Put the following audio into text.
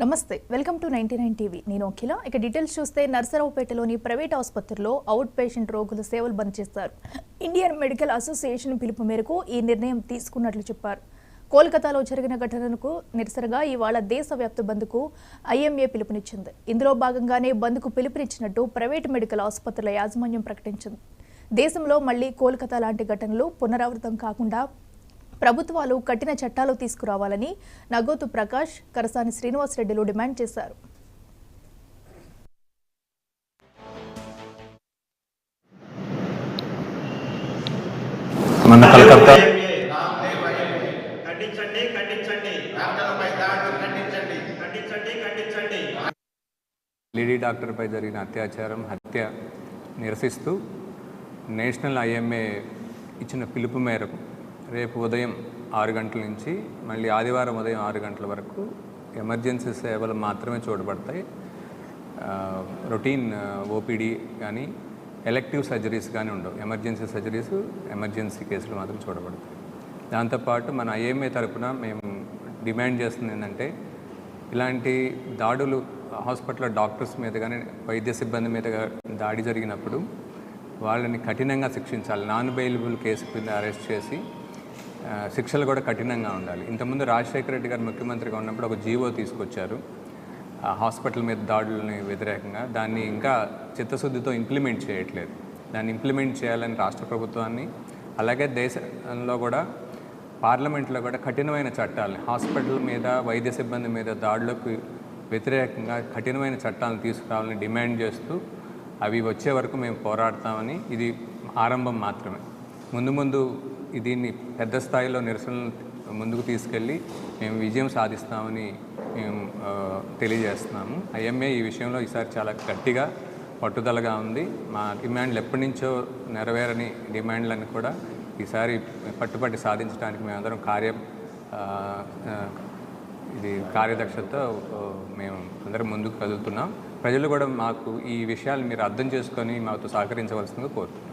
నమస్తే welcome to 99 TV నేను అఖిల ఇక డీటెయిల్స్ చూస్తే నర్సరావుపేటలోని ప్రైవేట్ ఆసుపత్రిలో అవుట్ పేషెంట్ రోగుల సేవలు బంద్ చేశారు. ఇండియన్ మెడికల్ అసోసియేషన్ పిలుపు మేరకు ఈ నిర్ణయం తీసుకున్నట్లు చెప్పారు. కోల్కతాలో జరిగిన ఘటనకు నిరసనగా ఇవాళ దేశవ్యాప్త బంద్కు ఐఎంఏ పిలుపునిచ్చింది. ఇందులో భాగంగానే బంద్కు పిలుపునిచ్చినట్టు ప్రైవేట్ మెడికల్ ఆసుపత్రుల యాజమాన్యం ప్రకటించింది. దేశంలో మళ్లీ కోల్కతా లాంటి ఘటనలు పునరావృతం కాకుండా ప్రభుత్వాలు కఠిన చట్టాలు తీసుకురావాలని నగోతు ప్రకాష్, కరసాని శ్రీనివాసరెడ్డిలు డిమాండ్ చేశారు. లేడీ డాక్టర్పై జరిగిన అత్యాచారం, హత్య నిరసిస్తూ నేషనల్ ఐఎంఏ ఇచ్చిన పిలుపు మేరకు రేపు ఉదయం 6 గంటల నుంచి మళ్ళీ ఆదివారం ఉదయం 6 గంటల వరకు ఎమర్జెన్సీ సేవలు మాత్రమే చూడబడతాయి. రొటీన్ ఓపీడీ కానీ ఎలెక్టివ్ సర్జరీస్ కానీ ఉండవు. ఎమర్జెన్సీ సర్జరీస్, ఎమర్జెన్సీ కేసులు మాత్రం చూడబడతాయి. దాంతోపాటు మన ఐఎంఏ తరఫున మేము డిమాండ్ చేస్తుంది ఏంటంటే, ఇలాంటి దాడులు హాస్పిటల్ డాక్టర్స్ మీద కానీ వైద్య సిబ్బంది మీద దాడి జరిగినప్పుడు వాళ్ళని కఠినంగా శిక్షించాలి. నాన్ బెయిలబుల్ కేసు కింద అరెస్ట్ చేసి శిక్షలు కూడా కఠినంగా ఉండాలి. ఇంతకుముందు రాజశేఖర రెడ్డి గారు ముఖ్యమంత్రిగా ఉన్నప్పుడు ఒక జీవో తీసుకొచ్చారు హాస్పిటల్ మీద దాడులని వ్యతిరేకంగా. దాన్ని ఇంకా చిత్తశుద్ధితో ఇంప్లిమెంట్ చేయట్లేదు. దాన్ని ఇంప్లిమెంట్ చేయాలని రాష్ట్ర ప్రభుత్వాన్ని, అలాగే దేశంలో కూడా పార్లమెంట్లో కూడా కఠినమైన చట్టాలని, హాస్పిటల్ మీద వైద్య సిబ్బంది మీద దాడులకు వ్యతిరేకంగా కఠినమైన చట్టాలను తీసుకురావాలని డిమాండ్ చేస్తూ అవి వచ్చే వరకు మేము పోరాడతామని. ఇది ఆరంభం మాత్రమే. ముందు దీన్ని పెద్ద స్థాయిలో నిరసనలు ముందుకు తీసుకెళ్ళి మేము విజయం సాధిస్తామని మేము తెలియజేస్తున్నాము. ఐఎంఏ ఈ విషయంలో ఈసారి చాలా గట్టిగా పట్టుదలగా ఉంది. మా డిమాండ్లు ఎప్పటి నుంచో నెరవేరని డిమాండ్లను కూడా ఈసారి పట్టుబట్టి సాధించడానికి మేమందరం కార్యదక్షతతో మేము అందరం ముందుకు కదులుతున్నాం. ప్రజలు కూడా మాకు ఈ విషయాలు మీరు అర్థం చేసుకొని మాతో సహకరించవలసిందిగా కోరుతున్నాం.